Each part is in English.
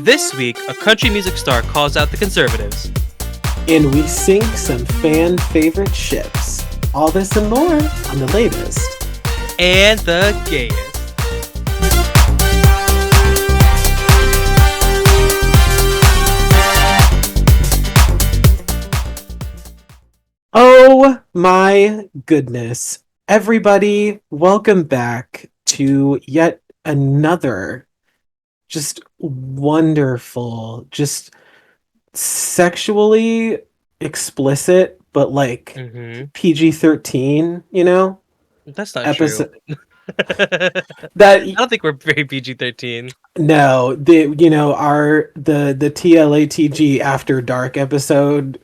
This week, a country music star calls out the conservatives. And we sink some fan favorite ships. All this and more on the latest. And the gayest. Oh my goodness. Everybody, welcome back to yet another just wonderful, just sexually explicit, but like PG-13, That's not true. episode I that don't think we're very PG-13. no, the TLATG After Dark episode,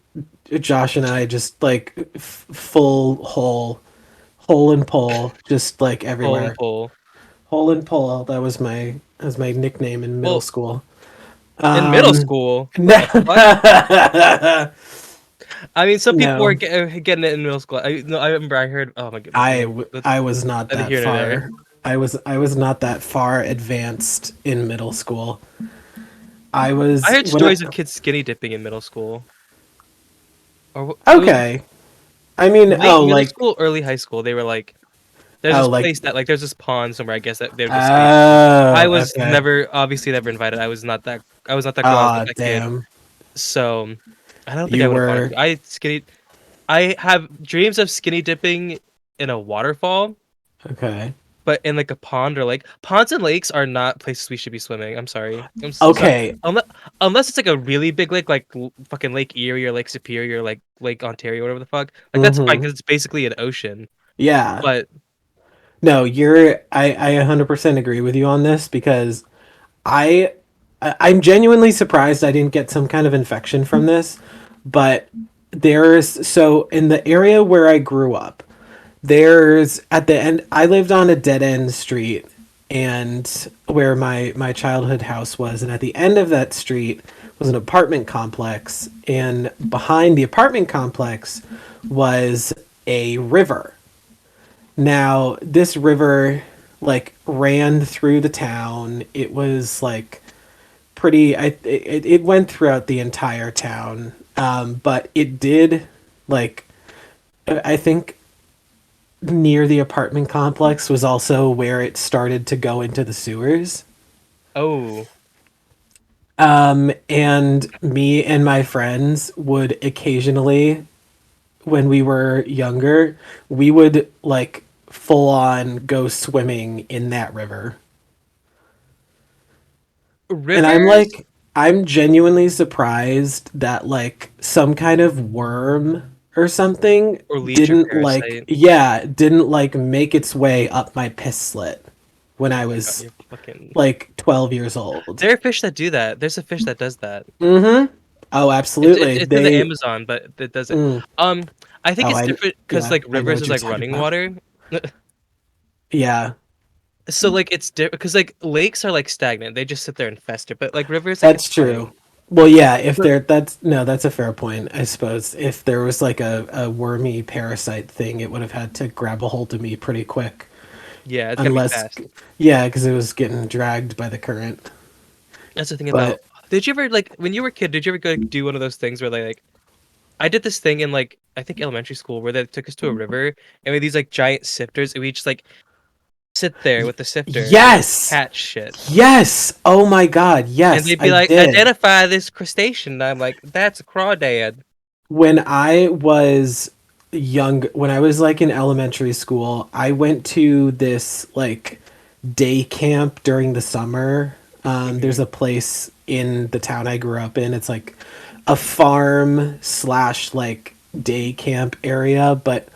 Josh and I just like full hole and pole, just like Hole and everywhere. pull. Hole and pole. That was my nickname in middle Well, school. in middle school? No, What? I mean, some people no, were getting it in middle school. I remember I heard. Oh my goodness. I was not Neither that here nor there. far. I was not that far advanced in middle school. I was I heard when stories of kids skinny dipping in middle school. Or okay. I mean, late middle school, early high school. They were like, there's this place that there's this pond somewhere. I guess that they were just. I was okay. obviously never invited. I was not that girl. I was not that kid. Damn. So I don't think I You would have wanted were to. I have dreams of skinny dipping in a waterfall, okay. but in like a pond or like ponds and lakes are not places we should be swimming. I'm sorry. I'm so sorry. Okay. Unless it's like a really big lake, like fucking Lake Erie or Lake Superior, or like Lake Ontario, whatever the fuck. Like that's fine because it's basically an ocean. Yeah. But No, I 100% agree with you on this because I I'm genuinely surprised I didn't get some kind of infection from this, but so in the area where I grew up, there's at the end I lived on a dead end street and where my childhood house was, and at the end of that street was an apartment complex, and behind the apartment complex was a river. Now, this river like ran through the town. It was like it went throughout the entire town. But it did like I think near the apartment complex was also where it started to go into the sewers. oh, And me and my friends would occasionally, when we were younger, we would like full on go swimming in that river. And rivers I'm genuinely surprised that like some kind of worm or something or leisure parasite. didn't like make its way up my piss slit when I Oh my god, was you're fucking. like 12 years old. There are fish that do that. There's a fish that does that. Mm-hmm. Oh, It's it's absolutely. it's in the They Amazon, but it does it. mm, Um, I think oh, it's different because like I know rivers what is you're like talking running about. water. Yeah, So like it's different because like lakes are like stagnant. They just sit there and fester. But like rivers, like that's it's true. running. Well, yeah, if But there that's no, that's a fair point, I suppose. If there was like a wormy parasite thing, it would have had to grab a hold of me pretty quick. yeah, it's gotta be Unless, fast. yeah, because it was getting dragged by the current. That's the thing about. But Did you ever like when you were a kid? Did you ever go do one of those things where they like? I did this thing in like I think elementary school where they took us to a river and we had these like giant sifters and we just like sit there with the sifter and just yes, catch shit. yes. Oh my God, And yes, they'd be I like, did. identify this crustacean. And I'm like, that's a crawdad. When I was when I was like in elementary school, I went to this like day camp during the summer. There's Hmm. a place in the town I grew up in. It's like a farm slash like day camp area, but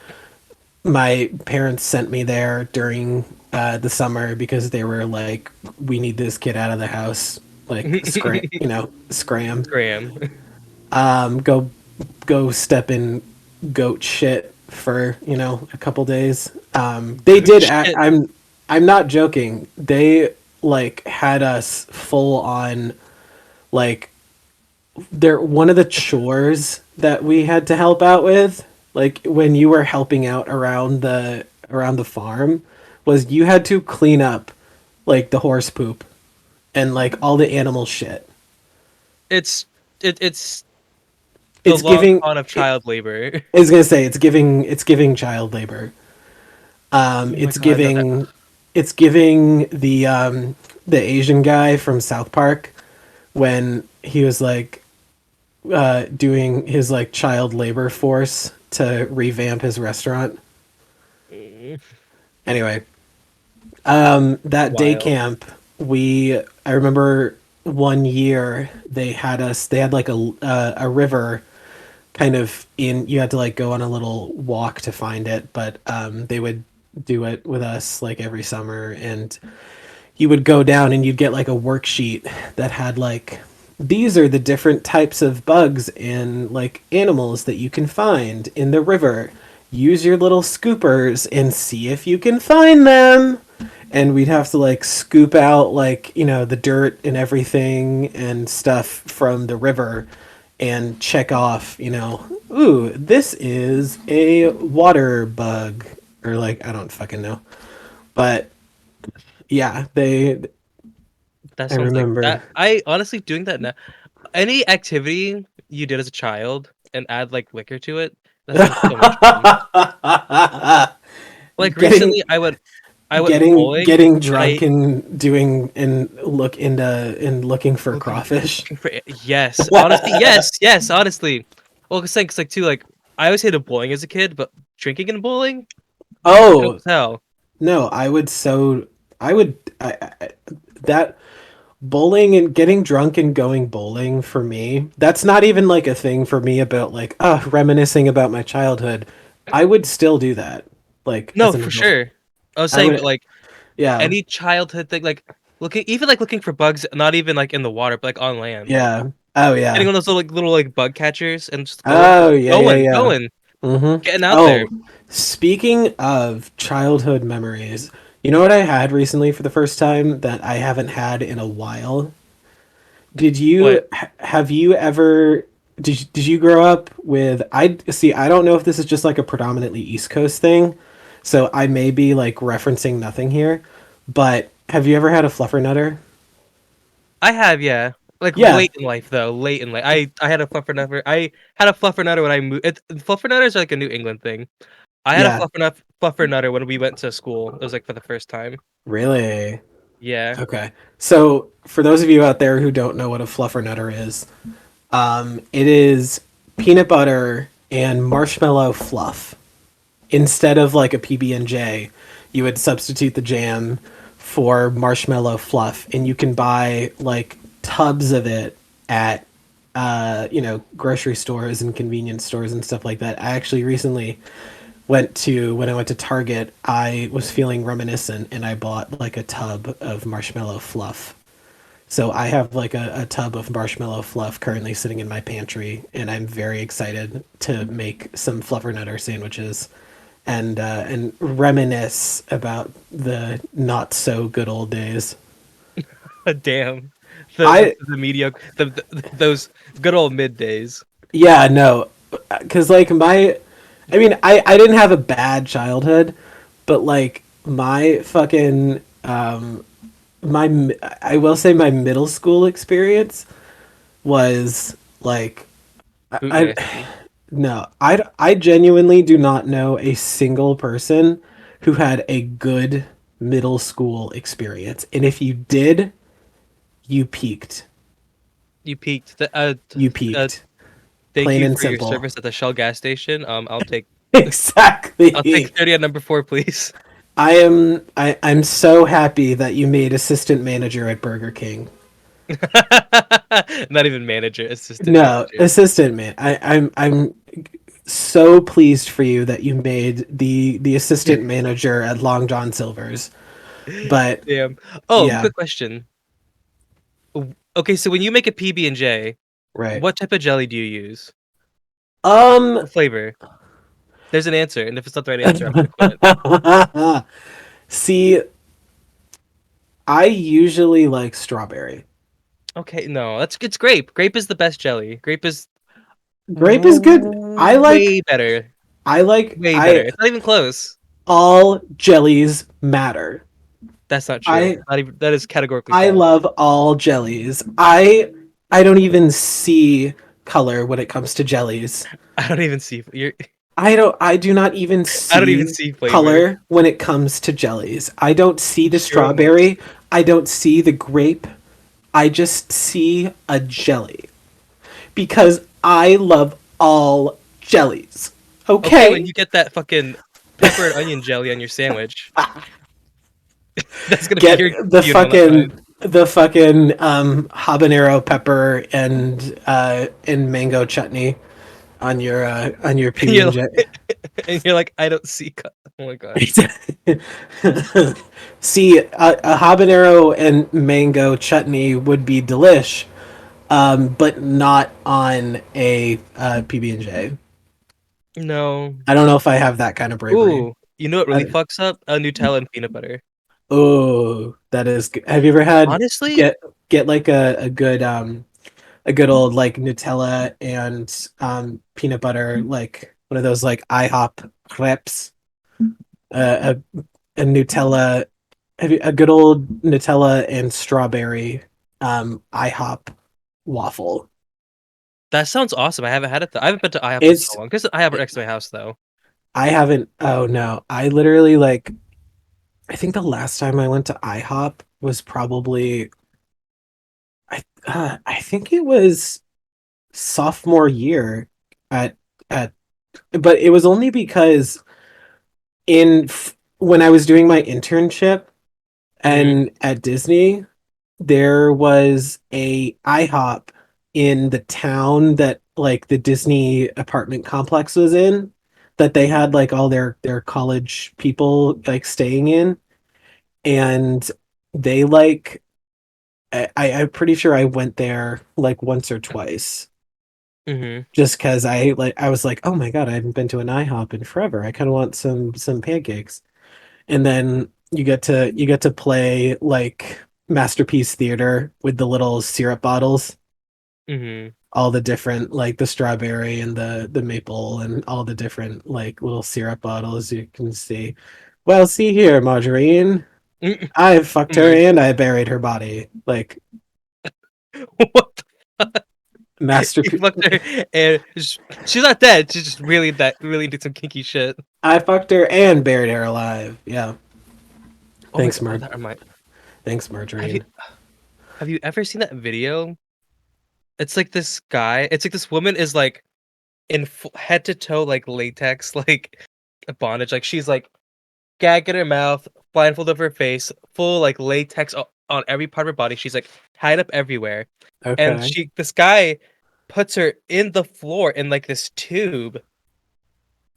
my parents sent me there during the summer because they were like, we need this kid out of the house, like scram. Graham. Go step in goat shit for a couple days. They Good did. shit. I'm not joking. They like had us full on like they're one of the chores that we had to help out with, like when you were helping out around the farm, was you had to clean up like the horse poop and like all the animal shit. It's it's the It's long giving. con of child labor. I was gonna say it's giving. It's giving child labor. Oh my It's god, no, that giving. It's giving the Asian guy from South Park when he was like doing his like child labor force to revamp his restaurant. mm, Anyway, that day wild. camp, I remember one year they had us. They had like a river kind of in. You had to like go on a little walk to find it, but they would do it with us like every summer, and you would go down and you'd get like a worksheet that had like these are the different types of bugs and like animals that you can find in the river. Use your little scoopers and see if you can find them. And we'd have to like scoop out like, the dirt and everything and stuff from the river and check off, ooh, this is a water bug or like I don't fucking know. But yeah, That I sounds like remember. that. I honestly doing that now. Any activity you did as a child and add like liquor to it, that sounds so much fun. Like getting recently, I went getting bowling getting and drunk I and doing and looking for looking crawfish. looking for yes, honestly, yes, honestly. Well, cause like too, like I always hated bowling as a kid, but drinking and bowling, dope Oh as hell. no, I would that bowling and getting drunk and going bowling for me. That's not even like a thing for me about like reminiscing about my childhood. I would still do that like No, as an for adult. sure. I was I saying, but would like yeah. any childhood thing, like looking, even like looking for bugs, not even like in the water, but like on land, like Yeah. Oh getting yeah. on those little like bug catchers and just Oh yeah, yeah, yeah. going, getting out there. Oh, speaking of childhood memories, you know what I had recently for the first time that I haven't had in a while? What? Have you ever did you grow up with I see I don't know if this is just like a predominantly East Coast thing, so I may be like referencing nothing here, but have you ever had a fluffernutter? I have, yeah. Like Yeah. late in life though, late in life. I had a fluffernutter. I had a fluffernutter when I moved. Fluffernutters are like a New England thing. I had a Yeah. fluffernutter when we went to school. It was like for the first time. Really? Yeah. Okay. So, for those of you out there who don't know what a fluffernutter is, it is peanut butter and marshmallow fluff. Instead of like a PB&J, you would substitute the jam for marshmallow fluff, and you can buy like tubs of it at grocery stores and convenience stores and stuff like that. I actually recently when I went to Target, I was feeling reminiscent and I bought like a tub of marshmallow fluff. So I have like a tub of marshmallow fluff currently sitting in my pantry, and I'm very excited to make some fluffernutter sandwiches and reminisce about the not so good old days. Damn. I The mediocre those good old middays. Yeah, no, because like I mean I didn't have a bad childhood, but like my fucking I will say my middle school experience was like Boot I nasty. no, I genuinely do not know a single person who had a good middle school experience. And if you did, you peaked. You peaked. You Uh, peaked. thank Plain you and for your simple. service at the Shell gas station. I'll take Exactly. 30 at number 4, please. I'm so happy that you made assistant manager at Burger King. Not even manager, assistant No, manager. assistant man. I'm so pleased for you that you made the assistant manager at Long John Silver's. But Damn. Oh, yeah, quick question. Okay, so when you make a PB&J, right. what type of jelly do you use? Um What flavor? There's an answer, and if it's not the right answer, I'm gonna quit. see, I usually like strawberry. Okay, no, that's it's grape. Grape is the best jelly. Grape is Grape is good. way better. Way better. I It's not even close. all jellies matter. That's not true. I Not even that is categorically I false. love all jellies. I don't even see color when it comes to jellies. I don't even see you're. I do not even I don't even see see flavor. color when it comes to jellies. I don't see the You're a mess. strawberry. I don't see the grape. I just see a jelly because I love all jellies. Okay, when Okay? you get that fucking pepper and onion jelly on your sandwich, that's gonna be Get your funeral, not mine. the fucking habanero pepper and mango chutney on your And PB you're and J. like, and you're like, I don't see. Oh my god. See, a habanero and mango chutney would be delish, but not on a PB and J. No. I don't know if I have that kind of bravery. Ooh, you know what really I, fucks up? Nutella and peanut butter. oh, that is. Have you ever had Honestly, get get like a good old like Nutella and peanut butter, like one of those like IHOP crepes, uh, a Nutella, a good old Nutella and strawberry IHOP waffle. that sounds awesome. I haven't had it. I haven't been to IHOP in so It's long. Because I have it next to my house, though. I haven't. Oh no, I literally like. I think the last time I went to IHOP was probably I think it was sophomore year at at but it was only because when I was doing my internship Hmm. and at Disney, there was a IHOP in the town that like the Disney apartment complex was in, that they had like all their college people like staying in, and they like I'm pretty sure I went there like once or twice Hmm. just because I was like, oh my god, I haven't been to an IHOP in forever. I kind of want some pancakes. And then you get to play like Masterpiece Theater with the little syrup bottles, Hmm. all the different like the strawberry and the maple and all the different like little syrup bottles you can see. Well, see here, Margarine. I fucked her Marg- and I buried her body. Like what you masterpiece. fucked her, and she's not dead. She's just really did some kinky shit. I fucked her and buried her alive. Yeah. Oh my Thanks, god! Oh, Mar. that remind. Thanks, Have you Margarine. have you ever seen that video? It's like this guy. It's like this woman is like in head to toe like latex like bondage. Like she's like gag in her mouth, blindfold over her face, full like latex on every part of her body. She's like tied up everywhere, and Okay. this guy puts her in the floor in like this tube,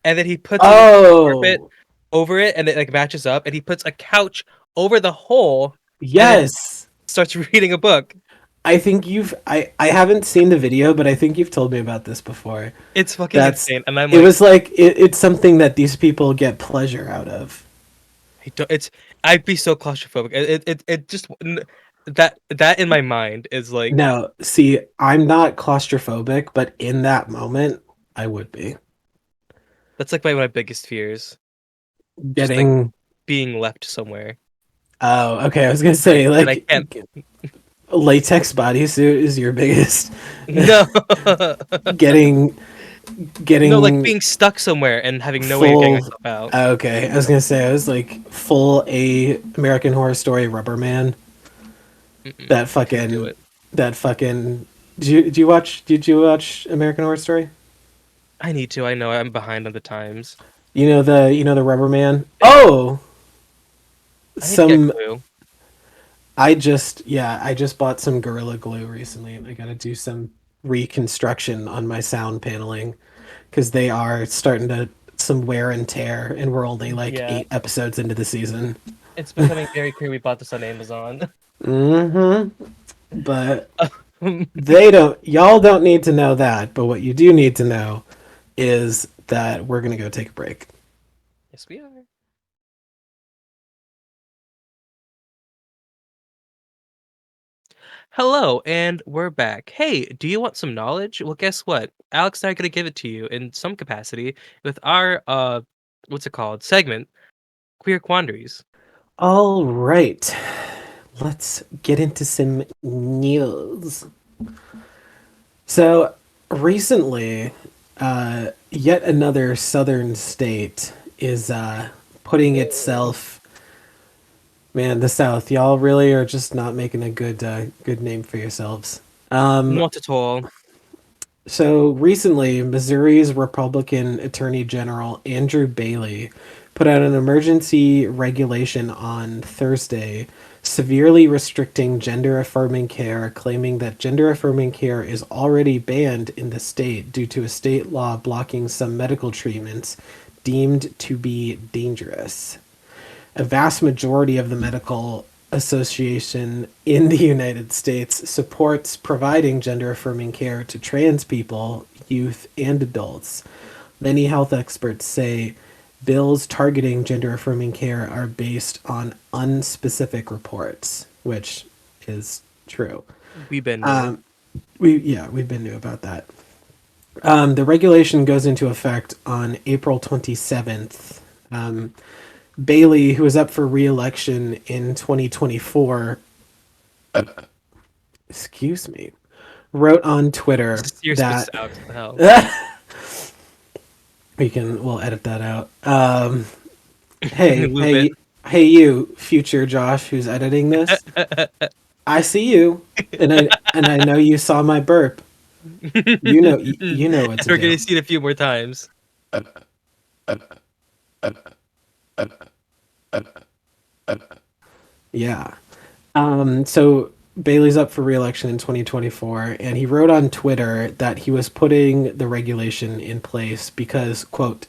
and then he puts a carpet Oh, over it, and it like matches up, and he puts a couch over the hole, and then yes. starts reading a book. I haven't seen the video, but I think you've told me about this before. It's fucking That's insane, and I'm it like, was like it's something that these people get pleasure out of. I don't, it's I'd be so claustrophobic. It just that in my mind is like No, see, I'm not claustrophobic, but in that moment, I would be that's like my biggest fears. Just like getting. being left somewhere Oh, okay. I was gonna that say I like can't. latex bodysuit is your biggest. No, getting no, like getting being stuck somewhere and having no way of getting full. myself out. Okay, I was gonna say I was like full a American Horror Story Rubber Man. Mm-mm, That I couldn't do fucking it. that fucking. Did you watch American Horror Story? I need to. I know I'm behind on the times. You know the Rubber Man. Yeah, Oh, I need to get some. Clue. I just bought some Gorilla Glue recently, and I gotta do some reconstruction on my sound paneling because they are starting to some wear and tear, and we're only like Yeah, 8 episodes into the season. it's becoming very clear we bought this on Amazon. Mm-hmm. But y'all don't need to know that. But what you do need to know is that we're gonna go take a break. Yes, we are. Hello, and we're back. Hey, do you want some knowledge? Well, guess what? Alex and I are gonna give it to you in some capacity with our what's it called? Segment, Queer Quandaries. All right, let's get into some news. So recently, yet another southern state is putting itself. Man, the South, y'all really are just not making a good name for yourselves. Um, Not at all. so recently, Missouri's Republican Attorney General Andrew Bailey put out an emergency regulation on Thursday, severely restricting gender affirming care, claiming that gender affirming care is already banned in the state due to a state law blocking some medical treatments deemed to be dangerous. A vast majority of the medical association in the United States supports providing gender affirming care to trans people, youth, and adults. Many health experts say bills targeting gender affirming care are based on unspecific reports, which is true. We've been new. We've been new about that. The regulation goes into effect on April 27th. Um, Bailey, who was up for re-election in 2024, excuse me, wrote on Twitter You're supposed that to out. What the hell? we'll edit that out. Hey, Loop it. hey, hey, you, future Josh, who's editing this. I see you, and I know you saw my burp. You know what to We're gonna do. see it a few more times. Yeah. So Bailey's up for re-election in 2024, and he wrote on Twitter that he was putting the regulation in place because, quote,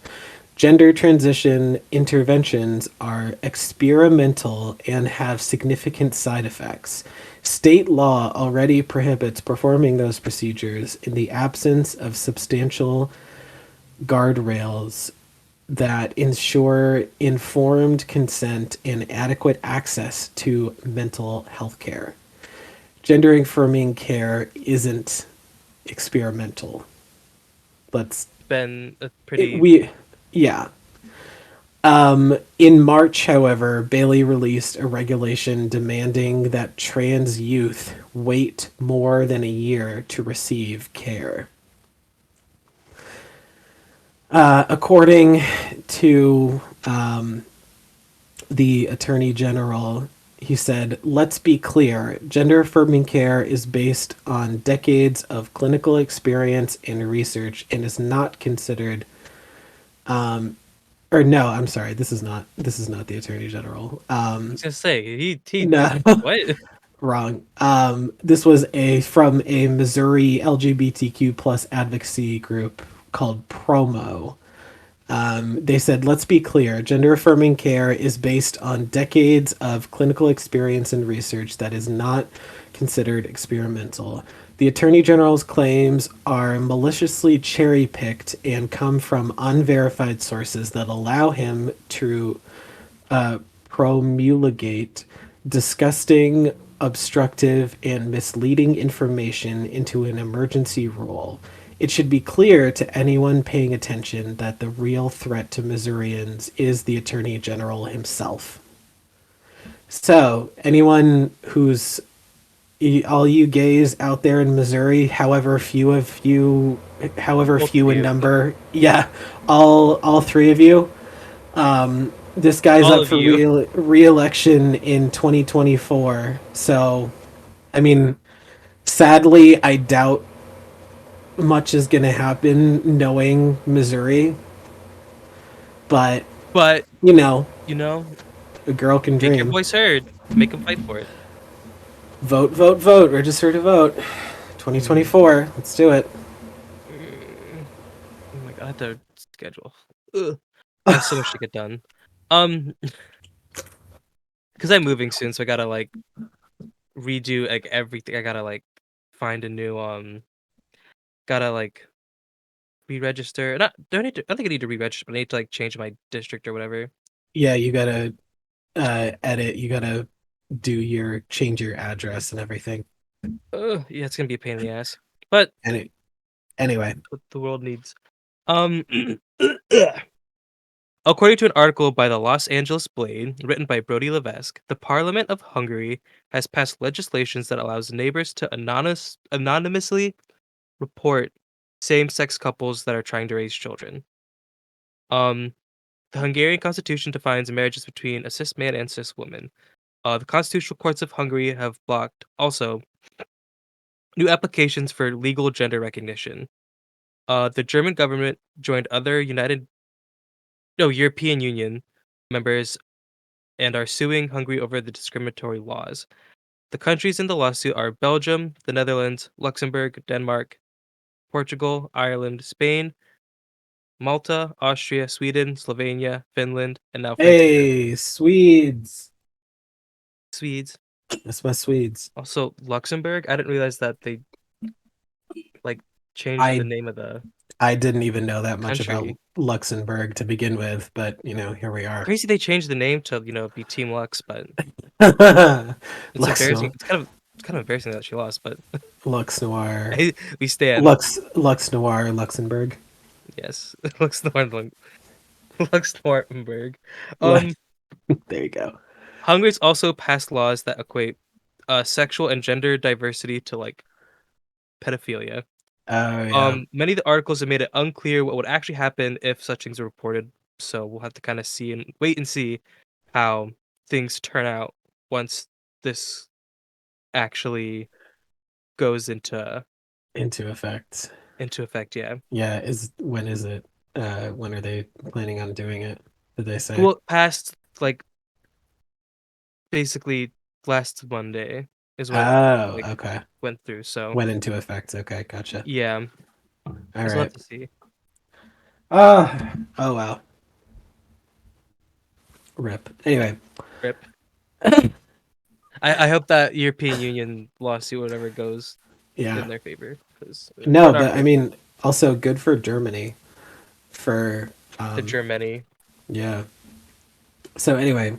gender transition interventions are experimental and have significant side effects. State law already prohibits performing those procedures in the absence of substantial guardrails that ensure informed consent and adequate access to mental health care. Gender affirming care isn't experimental. Let's Been a it, pretty. we yeah. In March, however, Bailey released a regulation demanding that trans youth wait more than a year to receive care. According to the Attorney General, he said, let's be clear, gender affirming care is based on decades of clinical experience and research and is not considered or no, I'm sorry, this is not the Attorney General. I was gonna say he No, what? wrong. This was a from a Missouri LGBTQ plus advocacy group called Promo. They said, let's be clear, gender affirming care is based on decades of clinical experience and research that is not considered experimental. The Attorney General's claims are maliciously cherry picked and come from unverified sources that allow him to promulgate disgusting, obstructive, and misleading information into an emergency rule. It should be clear to anyone paying attention that the real threat to Missourians is the Attorney General himself. So, anyone who's all you gays out there in Missouri, however Both of few in you, number, yeah, all three of you, this guy's all up of for you. re-election in 2024. So, I mean, sadly, I doubt much is going to happen knowing Missouri, but But you know, you know, a girl can make your dream. voice heard. Make them fight for it. Vote, vote, vote. Register to vote. Mm. 2024. Let's do it. Mm. Oh my god, I have to schedule. Ugh. I have so much to get done. Um, because I'm moving soon, so I gotta like redo like everything. I gotta like find a new gotta like re-register. Not do I need to I don't think I need to re-register, but I need to like change my district or whatever. Yeah, you gotta edit. You gotta change your address and everything. Yeah, it's gonna be a pain in the ass. But And anyway, what the world needs. Um According to an article by the Los Angeles Blade, written by Brody Levesque, the Parliament of Hungary has passed legislation that allows neighbors to anonymously report same-sex couples that are trying to raise children. Um, the Hungarian constitution defines marriages between a cis man and cis woman. The constitutional courts of Hungary have blocked also new applications for legal gender recognition. The German government joined other European Union members and are suing Hungary over the discriminatory laws. The countries in the lawsuit are Belgium, the Netherlands, Luxembourg, Denmark, Portugal, Ireland, Spain, Malta, Austria, Sweden, Slovenia, Finland, and now France and Germany. Hey, Swedes. Swedes. That's my Swedes. Also Luxembourg. I didn't realize that they like changed the I name of the I didn't even know that much about country. Luxembourg to begin with, but here we are. Crazy they changed the name to, be Team Lux, but it's Lux embarrassing. Noir, It's kind of embarrassing that she lost, but Lux Noir, we stand. Lux Noir, Luxembourg. Yes. Lux Nordlund. Lux Nortenberg. Lu- Um there you go. Hungary's also passed laws that equate sexual and gender diversity to like pedophilia. Oh yeah, Many of the articles have made it unclear what would actually happen if such things are reported. So we'll have to kind of see and wait and see how things turn out once this actually goes into effect. into effect. Yeah. Yeah, when is it? When are they planning on doing it? Did they say? Well, past like basically last Monday is when it Oh, like okay. went through. So Went into effect. Okay, gotcha. yeah, All we'll have right. to see. Oh wow. Rip. Anyway, Rip. I hope that European Union lawsuit, whatever, goes yeah. in their favor because or No, in our but I favor. mean, also good for Germany for The Germany. yeah. So anyway,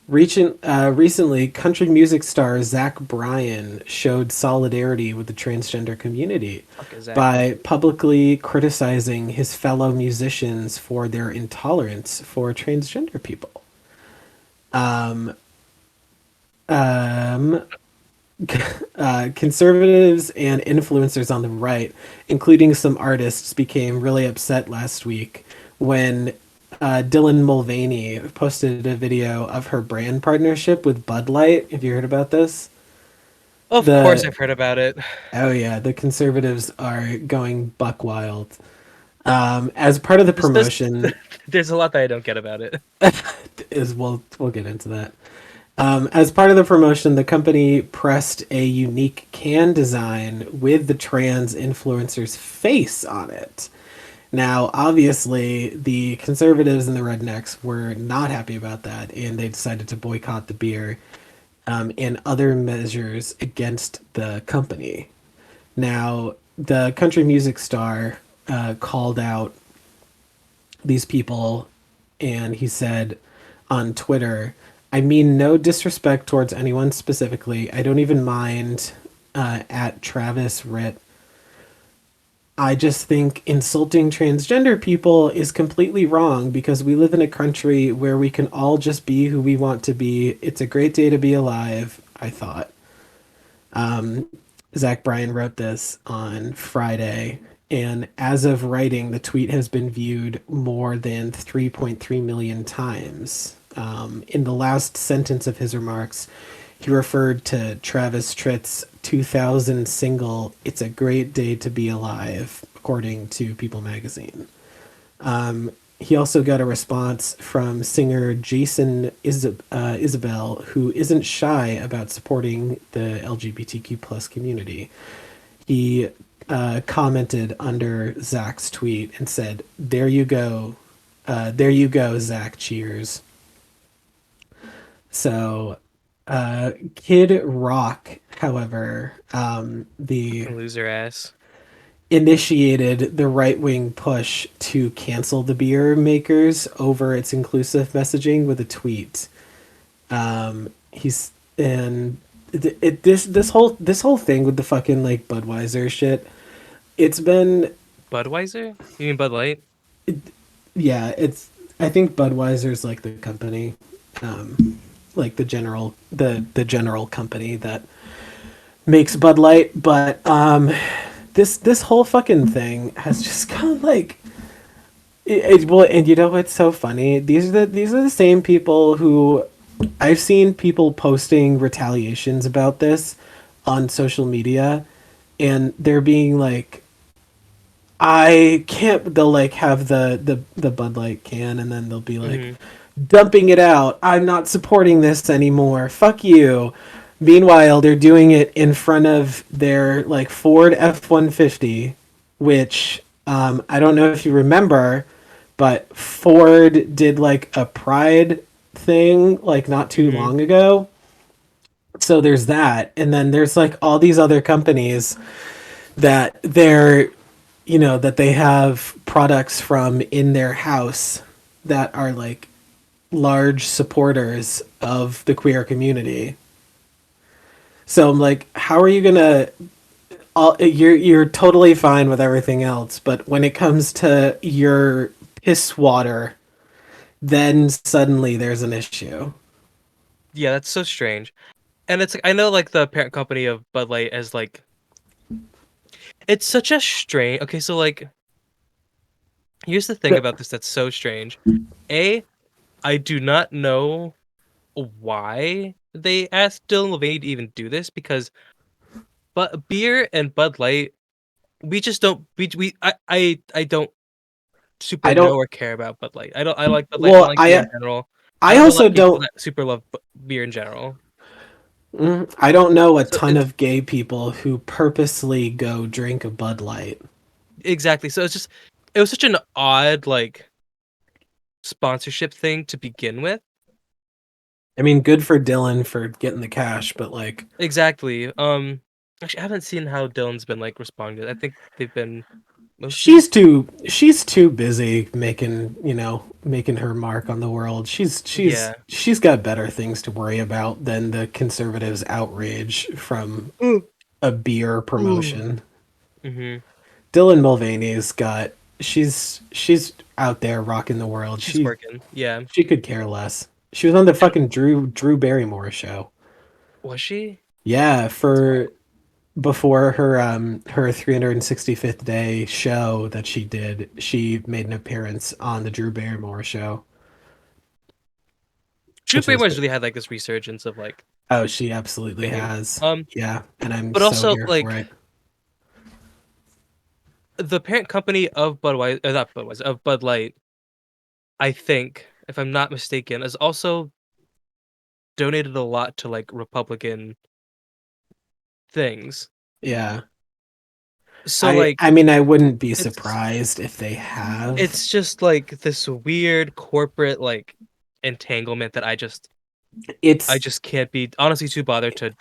recently, country music star Zach Bryan showed solidarity with the transgender community Fuck is Zach. by publicly criticizing his fellow musicians for their intolerance for transgender people. Um, um, Conservatives and influencers on the right, including some artists, became really upset last week when Dylan Mulvaney posted a video of her brand partnership with Bud Light. Have you heard about this? Of course, The I've heard about it. Oh yeah, the conservatives are going buck wild. As part of the This promotion, there's a lot that I don't get about it. is we'll get into that. As part of the promotion, the company pressed a unique can design with the trans influencer's face on it. Now, obviously, the conservatives and the rednecks were not happy about that, and they decided to boycott the beer and other measures against the company. Now, the country music star called out these people and he said on Twitter, I mean, no disrespect towards anyone specifically. I don't even mind at Travis Ritt. I just think insulting transgender people is completely wrong because we live in a country where we can all just be who we want to be. It's a great day to be alive, I thought. Zach Bryan wrote this on Friday, and as of writing, the tweet has been viewed more than 3.3 million times. In the last sentence of his remarks, he referred to Travis Tritt's 2000 single, It's a Great Day to Be Alive, according to People magazine. He also got a response from singer Jason Isabel, who isn't shy about supporting the LGBTQ plus community. He commented under Zach's tweet and said, there you go, Zach, cheers." So, Kid Rock, however, the Fucking loser ass. initiated the right wing push to cancel the beer makers over its inclusive messaging with a tweet. He's and this whole thing with the fucking like Budweiser shit. It's been Budweiser? You mean Bud Light? yeah. It's I think Budweiser's like the company, like the general company that makes Bud Light, but this whole fucking thing has just gone like well, and you know what's so funny? These are the same people who I've seen people posting retaliations about this on social media, and they're being like, I can't. They'll like have the Bud Light can, and then they'll be like, Hmm. dumping it out. I'm not supporting this anymore. Fuck you. Meanwhile, they're doing it in front of their like Ford F-150, which I don't know if you remember, but Ford did like a Pride thing like not too Hmm. long ago. So there's that, and then there's like all these other companies that that they have products from in their house that are like large supporters of the queer community. So I'm like, how are you gonna? You're totally fine with everything else, but when it comes to your piss water, then suddenly there's an issue. Yeah, that's so strange. And it's like I know like the parent company of Bud Light as like it's such a strange. Okay, so like here's the thing about this that's so strange. A, I do not know why they asked Dylan Mulvaney to even do this because but beer and Bud Light, we just don't I don't super I know don't. or care about Bud Light. I like Bud Light. I don't Well, like beer in general. I I don't know a lot also of people don't. that super love beer in general. I don't know a So ton it's of gay people who purposely go drink a Bud Light. exactly. So it's just it was such an odd like sponsorship thing to begin with. I mean, good for Dylan for getting the cash, but like, Exactly. Actually, I haven't seen how Dylan's been like responded. I think they've been mostly she's too busy making her mark on the world. yeah. She's got better things to worry about than the conservatives' outrage from Ooh, a beer ooh. promotion. Mm-hmm. Dylan Mulvaney's got she's out there rocking the world. She's working. Yeah. She could care less. She was on the And fucking Drew Barrymore show. was she? Yeah, That's for wild. before her 365th day show that she did, she made an appearance on the Drew Barrymore show, Drew which was Barrymore's really had like this resurgence of like oh, she absolutely fame. has. Yeah, and I'm But so also here for like it. the parent company of Budweiser, not Budweiser, of Bud Light, I think, if I'm not mistaken, has also donated a lot to like Republican things. Yeah. So I like I mean I wouldn't be it's surprised if they have. it's just like this weird corporate like entanglement that I It's just can't be honestly too bothered to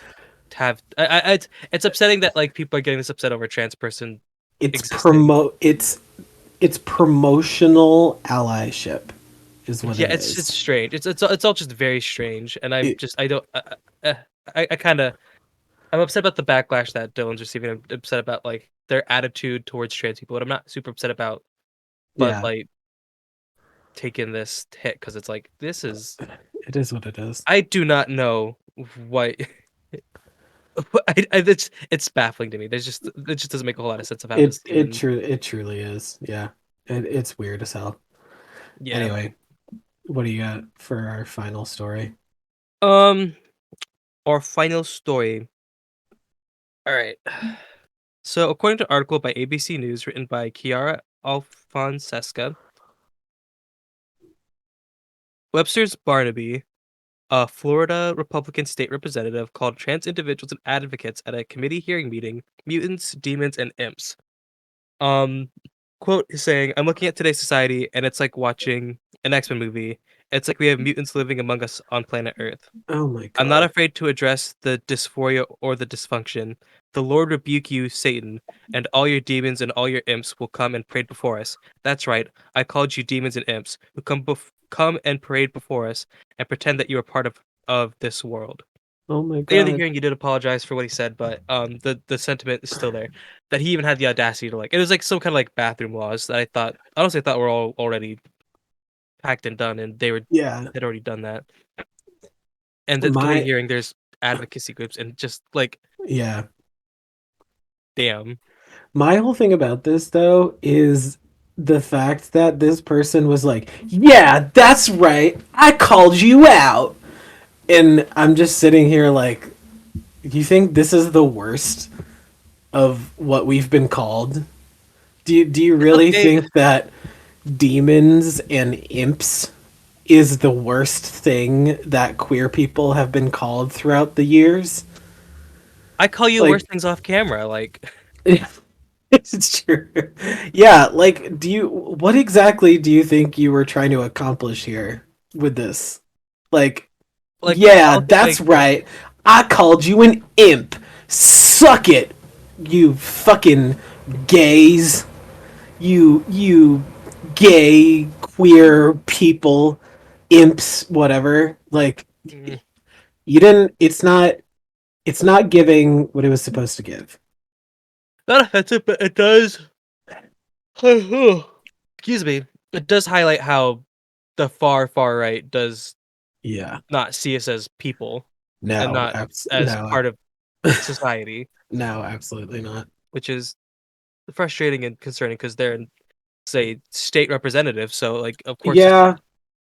have. It's upsetting that like people are getting this upset over a trans person it's existing. promote it's promotional allyship is what Yeah, it it's is. strange. It's all just very strange, and It, I don't I kind of I'm upset about the backlash that Dylan's receiving. I'm upset about like their attitude towards trans people, but I'm not super upset about Bud yeah, Light taking this hit because it's like this is it is what it is. I do not know what it's baffling to me. There's just it just doesn't make a whole lot of sense of how this even It truly is. Yeah. It's weird as hell. yeah. Anyway, what do you got for our final story? Um, our final story. All right. So, according to an article by ABC News written by Chiara Alfonseca, Webster's Barnaby, a Florida Republican state representative, called trans individuals and advocates at a committee hearing meeting mutants, demons, and imps. Um, quote is saying, "I'm looking at today's society, and it's like watching an X-Men movie. It's like we have mutants living among us on planet Earth. Oh my I'm not god. afraid to address the dysphoria or the dysfunction. The Lord rebuke you, Satan, and all your demons and all your imps will come and parade before us. That's right, I called you demons and imps, who come and parade before us and pretend that you are part of this world." Oh my In the god. hearing, he did apologize for what he said, but the sentiment is still there. That he even had the audacity to like it was like some kind of like bathroom laws that I thought honestly I thought were all already packed and done, and Yeah. had already done that. And the committee My hearing, there's advocacy groups and just like yeah. damn. My whole thing about this though is the fact that this person was like, "Yeah, that's right. I called you out." And I'm just sitting here like, "Do you think this is the worst of what we've been called? Do you really Okay, think that demons and imps is the worst thing that queer people have been called throughout the years?" I call you worse Like, things off camera. Like, it's true. Yeah, like, what exactly do you think you were trying to accomplish here with this? Like, I yeah, don't think that's right. I called you an imp. Suck it, you fucking gays. You gay queer people, imps, whatever. Like, mm, you didn't. It's not giving what it was supposed to give. not offensive, but it does. Excuse me. It does highlight how the far right does Yeah. not see us as people and No. not as No. part of society, No. Absolutely not. which is frustrating and concerning because they're, say, state representative. So, like, of course, it's Yeah.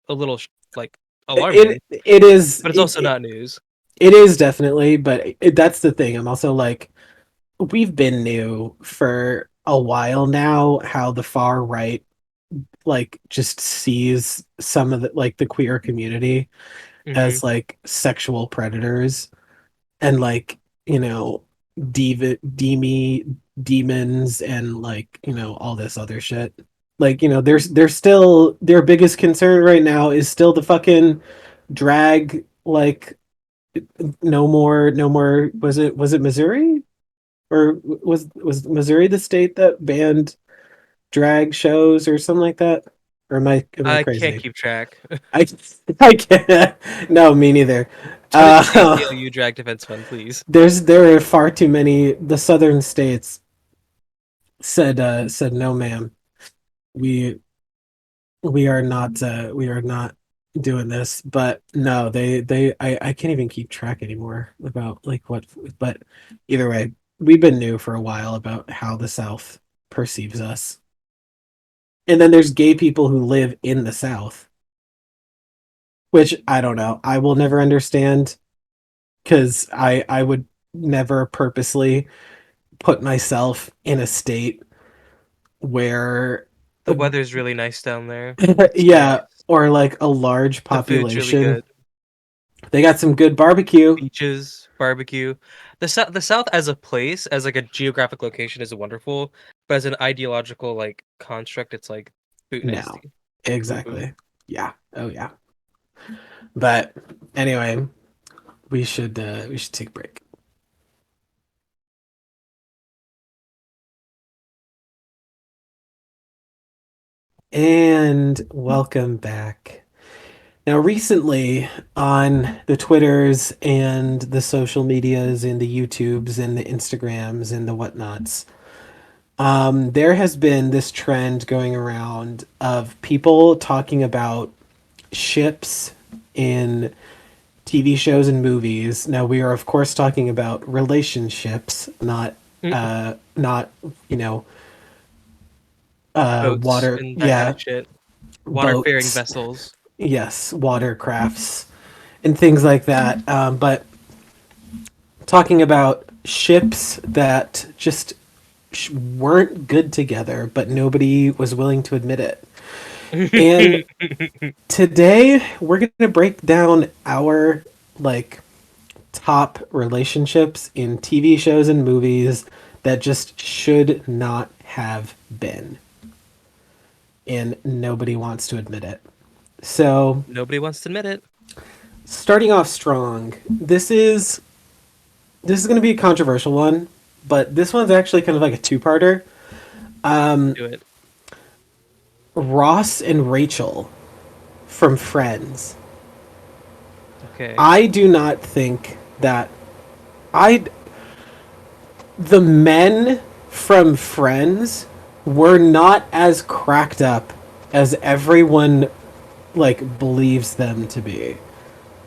a little like It alarming, it is but it's also not news. it is definitely, but that's the thing. I'm also like, we've been new for a while now. How the far right like just sees some of the queer community Hmm. as like sexual predators and like demons and like all this other shit. Like there's still their biggest concern right now is still the fucking drag. Like, no more. Was it Missouri, or was Missouri the state that banned drag shows or something like that? Or am I I can't crazy? keep track. I I can't. No, me neither. Donate to the Uh, ACLU Drag Defense Fund, please. there are far too many. The southern states said no, ma'am. We we are not doing this. But no, I can't even keep track anymore about like what. But either way, we've been new for a while about how the South perceives us. And then there's gay people who live in the South, which I don't know. I will never understand because I would never purposely put myself in a state where The weather's really nice down there. It's yeah, nice. or like a large The food's really population. good. They got some good barbecue. Beaches, barbecue. The South as a place, as like a geographic location, is wonderful, but as an ideological like construct, it's like boot No, nasty. Boo boo. exactly. Yeah. Oh yeah. But anyway, we should take a break. And welcome back. Now, recently on the Twitters and the social medias and the YouTubes and the Instagrams and the whatnots, there has been this trend going around of people talking about ships in TV shows and movies. Now, we are of course talking about relationships, not Mm. not you know Boats water. and that kind Yeah, of shit. Waterfaring boats. vessels. Yes, watercrafts and things like that. But talking about ships that just weren't good together, but nobody was willing to admit it. And today we're going to break down our like top relationships in TV shows and movies that just should not have been. And nobody wants to admit it. So, Nobody wants to admit it. starting off strong, this is going to be a controversial one, but this one's actually kind of like a two-parter. Do it. Ross and Rachel from Friends. Okay. I do not think that I the men from Friends were not as cracked up as everyone like believes them to be.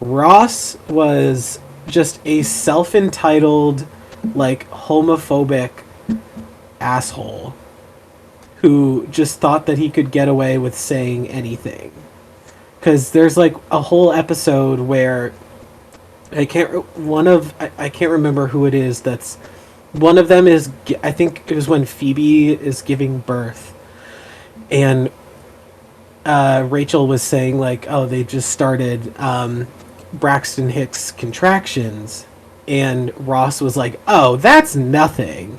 Ross was just a self-entitled, like homophobic asshole who just thought that he could get away with saying anything. Because there's like a whole episode where I can't remember who it is. That's one of them is I think it was when Phoebe is giving birth, and Rachel was saying like, oh, they just started Braxton Hicks contractions, and Ross was like, oh, that's nothing.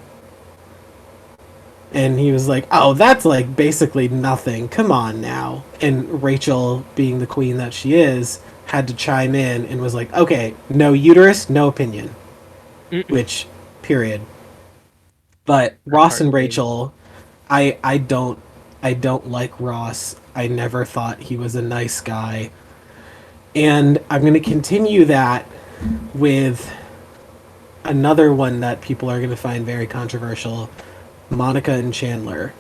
And he was like, oh, that's like basically nothing. Come on now. And Rachel, being the queen that she is, had to chime in and was like, okay, no uterus, no opinion. Mm-mm. Which, period. But That's Ross and heartbreaking. Rachel, I don't like Ross. I never thought he was a nice guy. And I'm going to continue that with another one that people are going to find very controversial, Monica and Chandler.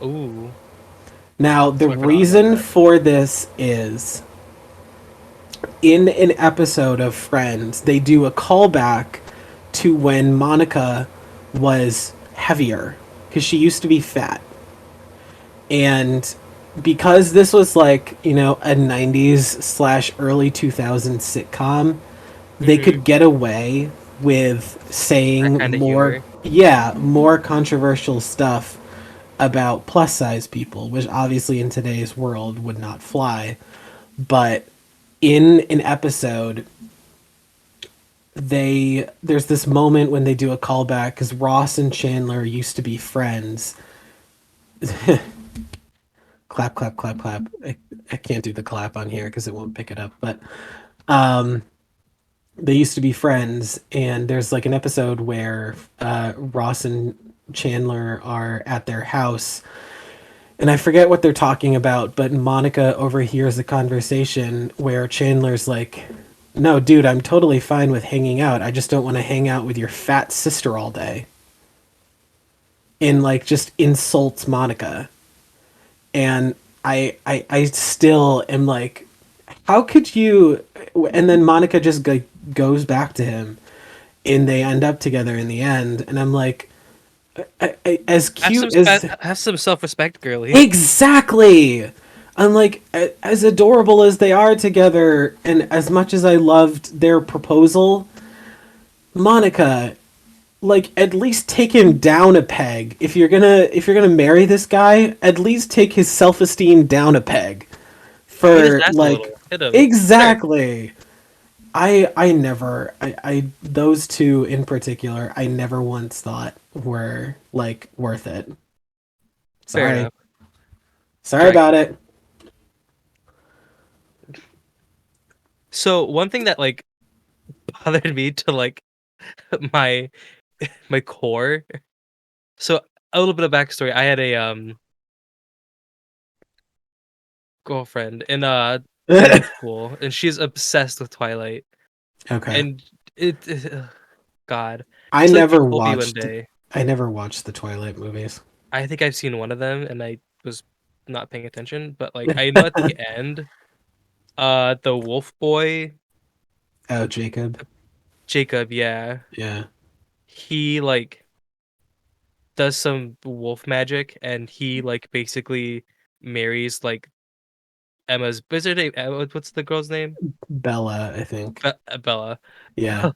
Ooh, Now, the so I forgot about reason that. for this is in an episode of Friends, they do a callback to when Monica was heavier because she used to be fat. And because this was like, a 90s slash early 2000s sitcom, they Mm-hmm. could get away with That saying kind of more, humor. yeah, more controversial stuff about plus size people, which obviously in today's world would not fly. But in an episode, there's this moment when they do a callback because Ross and Chandler used to be friends. Clap, clap, clap, clap. I can't do the clap on here because it won't pick it up. But um, they used to be friends, and there's like an episode where Ross and Chandler are at their house, and I forget what they're talking about, but Monica overhears a conversation where Chandler's like, "No, dude, I'm totally fine with hanging out. I just don't want to hang out with your fat sister all day." And like just insults Monica. And I still am like, how could you? And then Monica just goes back to him, and they end up together in the end. And I'm like, as cute as Have some self respect, girly. exactly. I'm like, as adorable as they are together, and as much as I loved their proposal, Monica, like at least take him down a peg. If you're gonna marry this guy, at least take his self esteem down a peg. Beat his For ass a like little. Hit him. Hit her. exactly. I never I those two in particular I never once thought were like worth it. Fair Sorry. enough. Sorry Drag about queen. it. So one thing that like bothered me to like my my core. So a little bit of backstory. I had a girlfriend in middle school, and she's obsessed with Twilight. Okay. And ugh, God, I she like never told me one watched day. I never watched the Twilight movies. I think I've seen one of them, and I was not paying attention. But like, I know at the end, the wolf boy, Oh, Jacob. Jacob, yeah, Yeah. he like does some wolf magic, and he like basically marries like Emma's. What's her name? What's the girl's name? Bella, I think. Bella. Yeah.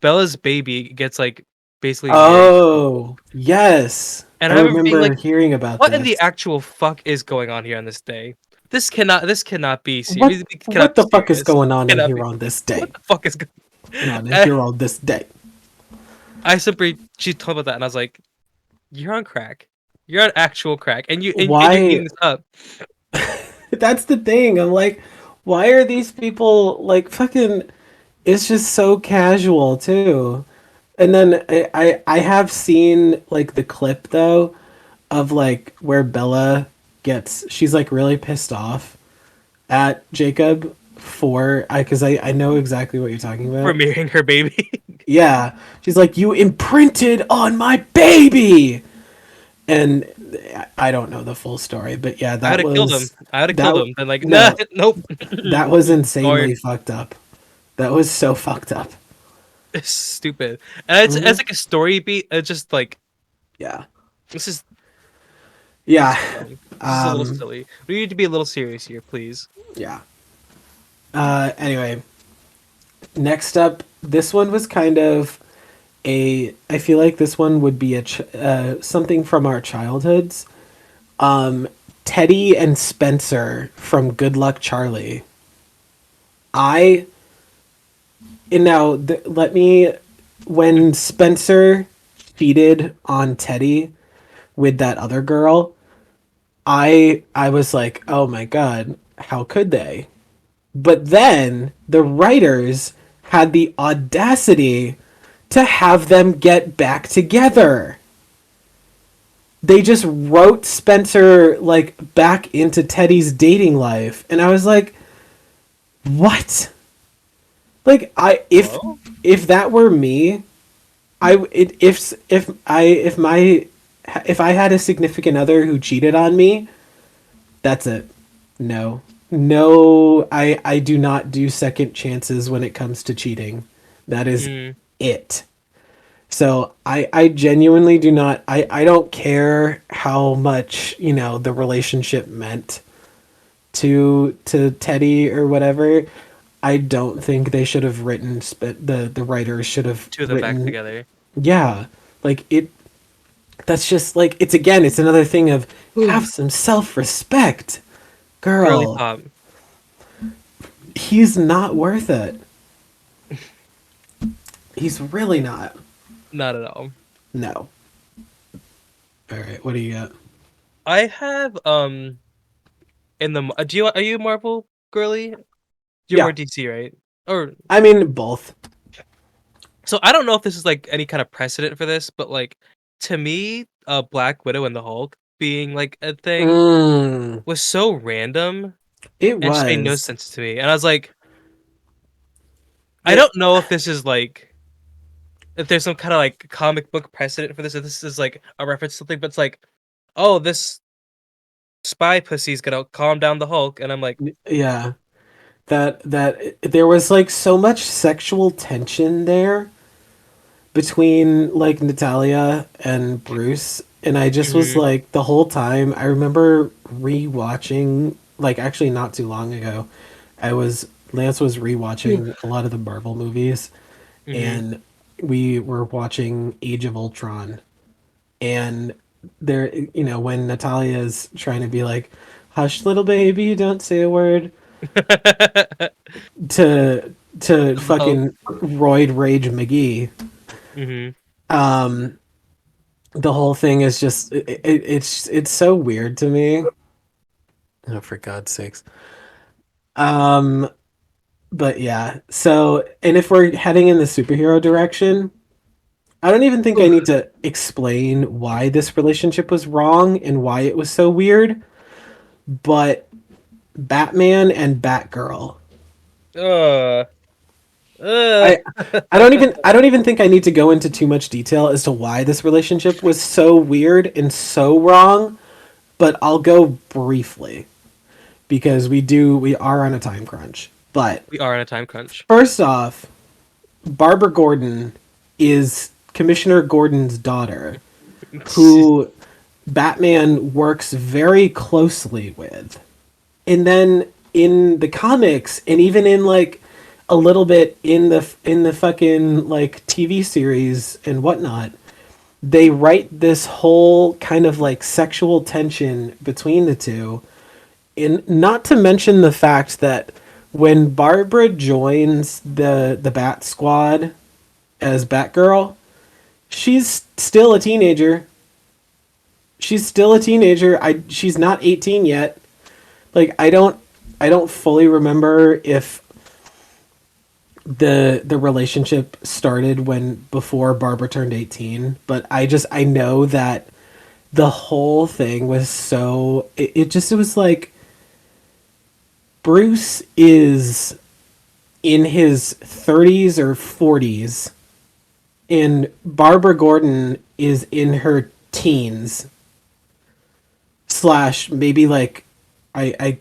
Bella's baby gets like basically married to a wolf. Oh, yes. And I I remember being remember like, hearing about "What in the this. actual fuck is going on here on this day? This cannot be What serious. It cannot what be the fuck is serious. going on in Cannot here be. on this What day? the fuck is going?" On in And here on this day. I simply she told me about that, and I was like, "You're on crack. You're on actual crack, and you're Why eating this up." that's the thing. I'm like, why are these people like fucking it's just so casual too. And then I have seen like the clip though of like where Bella gets she's like really pissed off at Jacob for I because I know exactly what you're talking For about. marrying her baby. Yeah. She's like, you imprinted on my baby. And I don't know the full story, but yeah, I would have killed him. I would have that killed him. Then like, nah, no, nope. that was Or insanely fucked up. That was so fucked up. it's stupid. And it's Hmm. as like a story beat. It's just like Yeah. This is Yeah. dumb. This is a little Um, silly. We need to be a little serious here, please. yeah. Anyway, next up, this one was kind of I feel like this one would be something from our childhoods. Um, Teddy and Spencer from Good Luck Charlie. I and now let me when Spencer cheated on Teddy with that other girl, I was like, "Oh my god, how could they?" But then the writers had the audacity to have them get back together. They just wrote Spencer like back into Teddy's dating life, and I was like, "What?" Like I Hello? if that were me, if I had a significant other who cheated on me, that's it. No. No, I do not do second chances when it comes to cheating. That is Mm, it. So I genuinely do not I don't care how much, the relationship meant to Teddy or whatever. I don't think they should have the writers should have two of them back written, together. yeah, like it that's just like it's another thing of have some self-respect. Girly Girl, pop. he's not worth it. He's really not. Not at all. No. All right, what do you got? I have in the do you are you Marvel girly? You're Yeah, more DC, right? Or I mean both. so I don't know if this is like any kind of precedent for this, but like to me, Black Widow and the Hulk being like a thing Mm, was so random it and just made no was. sense to me. And I was like, I It, don't know if this is like if there's some kind of like comic book precedent for this, if this is like a reference to something, but it's like, oh, this spy pussy's gonna calm down the Hulk, and I'm like, yeah, that there was like so much sexual tension there between like Natalia and Bruce, and I just was mm-hmm, like the whole time I remember rewatching, like actually not too long ago. Lance was rewatching a lot of the Marvel movies, mm-hmm. and we were watching Age of Ultron, and there, when Natalia's trying to be like, "Hush, little baby, don't say a word," to The Hulk, fucking Roid Rage McGee. mm-hmm. Um, the whole thing is just it's so weird to me. Oh, for God's sakes. Um, but yeah. So, and if we're heading in the superhero direction, I don't even think I need to explain why this relationship was wrong and why it was so weird. But Batman and Batgirl, uh, uh. I I don't even think I need to go into too much detail as to why this relationship was so weird and so wrong, but I'll go briefly because we are on a time crunch. But We are on a time crunch. first off, Barbara Gordon is Commissioner Gordon's daughter, who Batman works very closely with. And then in the comics and even in like a little bit in the fucking like TV series and whatnot, they write this whole kind of like sexual tension between the two. And not to mention the fact that when Barbara joins the Bat Squad as Batgirl, she's still a teenager. She's still a teenager. She's not 18 yet. Like I don't fully remember if the relationship started when before Barbara turned 18, but I know that the whole thing was so it was like Bruce is in his 30s or 40s and Barbara Gordon is in her teens slash maybe like I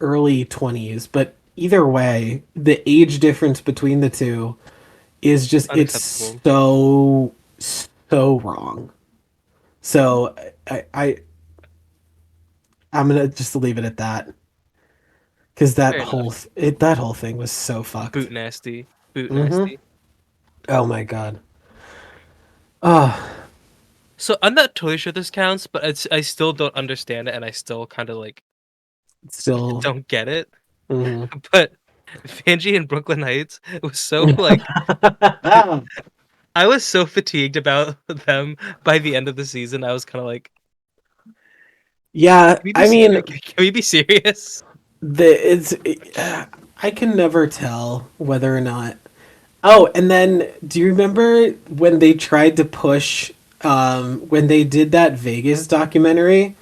early 20s, but either way, the age difference between the two is just it's Unacceptable. so wrong. So I'm gonna just leave it at that because Fair enough. that whole thing was so fucked. Boot nasty. Boot Mm-hmm. nasty. Oh my god. Oh, So I'm not totally sure this counts, but I still don't understand it, and I still kind of like still. don't get it. Mhm. But Vanjie in Brooklyn Heights was so like I was so fatigued about them by the end of the season. I was kind of like, Yeah, can we be I mean, can we be serious? the it's I can never tell whether or not. Oh, and then do you remember when they tried to push when they did that Vegas documentary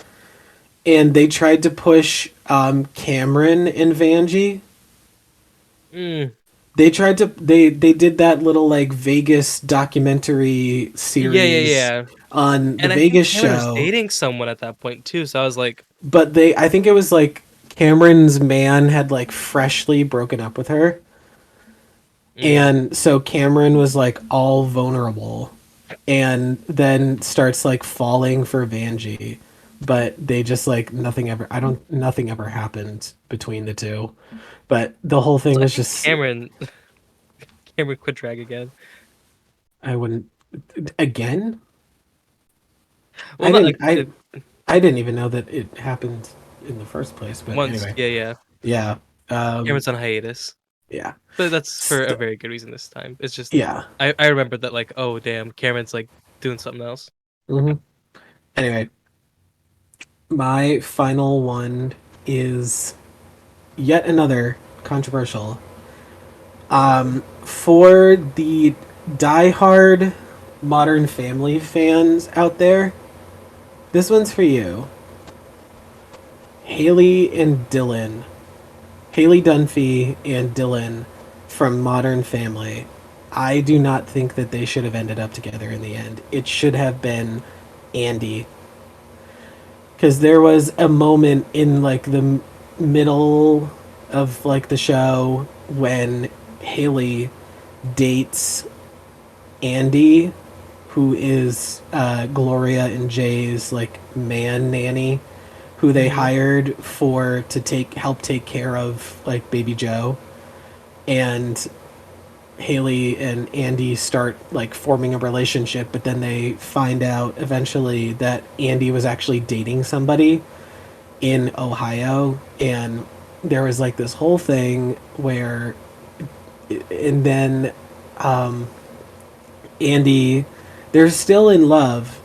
and they tried to push Cameron and Vanjie? Mm, They did that little like Vegas documentary yeah, yeah, series yeah. on the And I think Vegas Cameron was show, dating someone at that point too. So I was like, but they I think it was like Cameron's man had like freshly broken up with her. mm. And so Cameron was like all vulnerable and then starts like falling for Vanjie. But they just like nothing ever happened between the two. But the whole thing So I was think just Cameron quit drag again. I wouldn't again. Well, not like I didn't even know that it happened in the first place. But once. anyway, Yeah, yeah. yeah, Cameron's on hiatus, yeah, but that's for a St- very good reason this time. It's just yeah. I remember that like, oh damn, Cameron's like doing something else. hmm Anyway, my final one is yet another controversial. For the diehard Modern Family fans out there, this one's for you. Haley and Dylan. Haley Dunphy and Dylan from Modern Family. I do not think that they should have ended up together in the end. It should have been Andy. Because there was a moment in like the middle of like the show when Haley dates Andy, who is Gloria and Jay's like man nanny, who they Hmm. hired for to take care of like baby Joe, and Haley and Andy start like forming a relationship, but then they find out eventually that Andy was actually dating somebody in Ohio, and there was like this whole thing where, and then Andy, they're still in love,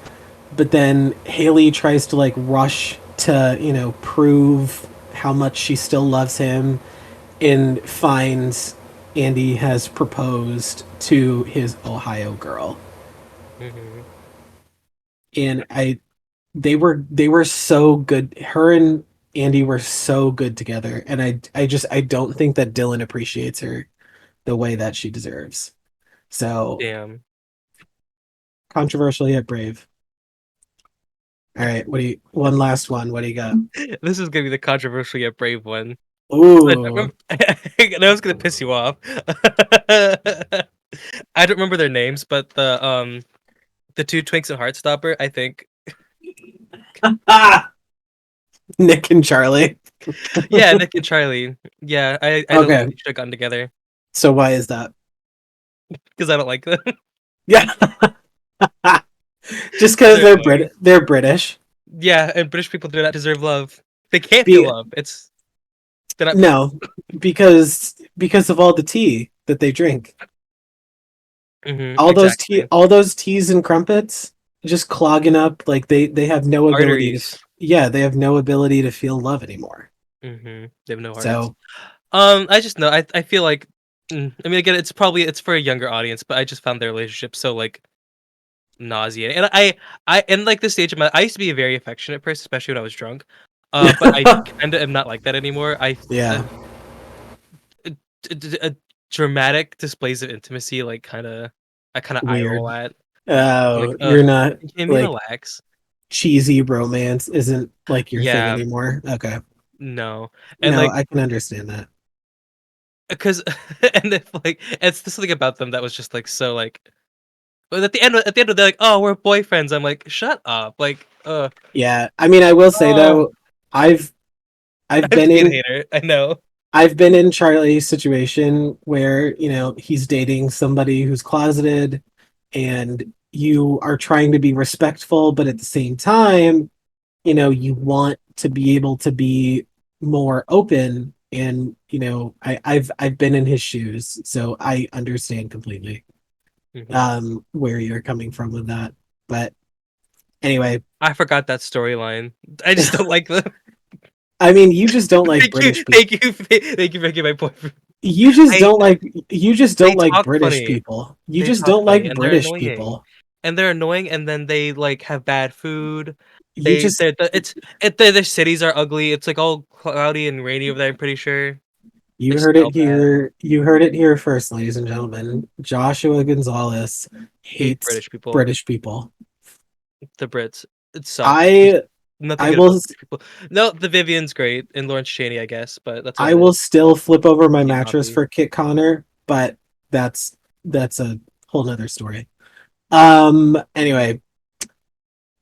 but then Haley tries to like rush to, prove how much she still loves him and finds Andy has proposed to his Ohio girl. Hmm. And they were so good. Her and Andy were so good together, and I don't think that Dylan appreciates her the way that she deserves. So Damn. controversial yet brave. All right, one last one. What do you got? This is gonna be the controversial yet brave one. I don't Ooh. remember. I know it's gonna piss you off. I don't remember their names, but the two Twinks and Heartstopper, I think. Ah, Nick and Charlie. Yeah, Nick and Charlie. Yeah, I don't think Okay, they should have gotten together so why is that? because I don't like them. Yeah, just Because because they're annoying. They're British. Yeah, and British people do not deserve love. They can't feel Be love. They're not people. no, because of all the tea that they drink. Exactly. All those teas and crumpets just clogging up. Like they have no ability to. Arteries. Yeah, they have no ability to feel love anymore. They have no hearts. So I just know. I feel like. I mean, again, it's for a younger audience, but I just found their relationship so like nauseating. And I in like this stage of my, I used to be a very affectionate person, especially when I was drunk. But I kind of am not like that anymore. yeah, Dramatic displays of intimacy, like I kind of eye roll weird. at. I'm like, Oh, you're not can we like relax? cheesy romance isn't like your thing Yeah, anymore. Okay. no, and No, like I can understand that. because and if like it's something about them that was just like so like But at the end of they're like, "Oh, we're boyfriends." I'm like, "Shut up!" Like, Yeah, I mean, I will say uh, though, I've I've I'm been being a in hater. I know. I've been in Charlie's situation where, he's dating somebody who's closeted and you are trying to be respectful, but at the same time, you want to be able to be more open. And, I've been in his shoes, so I understand completely Hmm. where you're coming from with that. But anyway, I forgot that storyline. I just don't like them. I mean, you just don't like Thank you, British people. thank you, thank you for making my point. You just I don't like you just They don't like talk British funny. people. You They just talk don't funny, like and they're British annoying. people. And they're annoying, and then they, like, have bad food. You just Their cities are ugly. It's, like, all cloudy and rainy over there, I'm pretty sure. They you heard smell it bad. here. You heard it here first, ladies and gentlemen. Joshua Gonzalez Hate hates British people. British people. The Brits. It sucks. There's I nothing I good will about British people. No, the Vivian's great, and Lawrence Chaney, I guess, but that's I about it. will still flip over my Steve mattress Poppy. for Kit Connor, but that's that's a whole nother story. Anyway,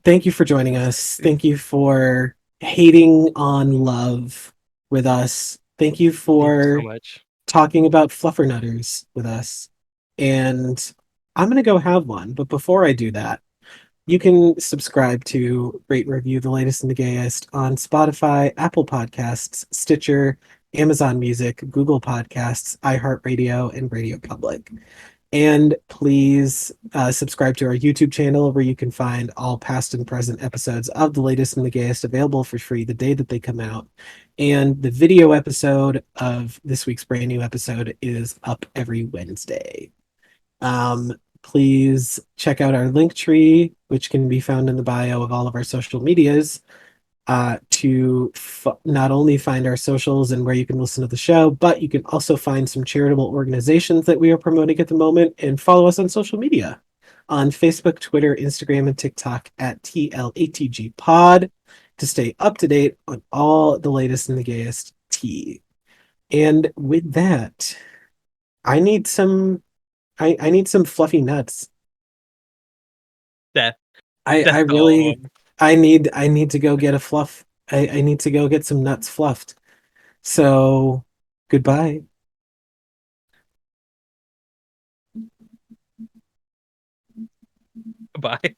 thank you for joining us. Thank you for hating on love with us. Thank you Thank you so for much. talking about Fluffernutters with us. And I'm going to go have one. But before I do that, you can subscribe to Rate and Review the Latest and the Gayest on Spotify, Apple Podcasts, Stitcher, Amazon Music, Google Podcasts, iHeartRadio, and Radio Public. And please subscribe to our YouTube channel where you can find all past and present episodes of The Latest and the Gayest available for free the day that they come out. And the video episode of this week's brand new episode is up every Wednesday. Um, please check out our link tree, which can be found in the bio of all of our social medias, to not only find our socials and where you can listen to the show, but you can also find some charitable organizations that we are promoting at the moment and follow us on social media on Facebook, Twitter, Instagram, and TikTok at TLATG Pod to stay up to date on all the latest and the gayest tea. And with that, I need some I need some fluffy nuts. Death. I Death to all really of them. I need to go get a fluff. I need to go get some nuts fluffed. So goodbye. Bye.